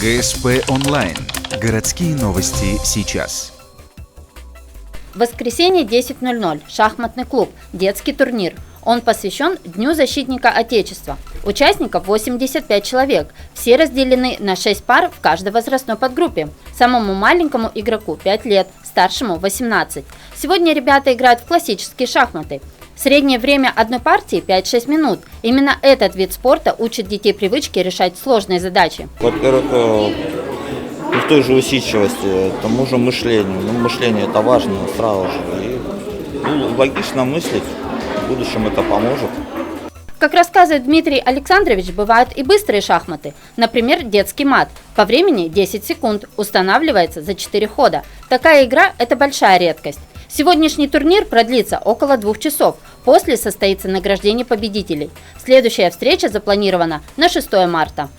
ГСП онлайн. Городские новости сейчас. В воскресенье 10:00. Шахматный клуб. Детский турнир. Он посвящен Дню защитника Отечества. Участников 85 человек. Все разделены на 6 пар в каждой возрастной подгруппе. Самому маленькому игроку 5 лет, старшему 18. Сегодня ребята играют в классические шахматы. Среднее время одной партии 5-6 минут. Именно этот вид спорта учит детей привычке решать сложные задачи. Во-первых, в той же усидчивости, тому же мышлению. Мышление это важно сразу же. И, логично мыслить, в будущем это поможет. Как рассказывает Дмитрий Александрович, бывают и быстрые шахматы. Например, детский мат. По времени 10 секунд. Устанавливается за 4 хода. Такая игра – это большая редкость. Сегодняшний турнир продлится около 2 часов. После состоится награждение победителей. Следующая встреча запланирована на 6 марта.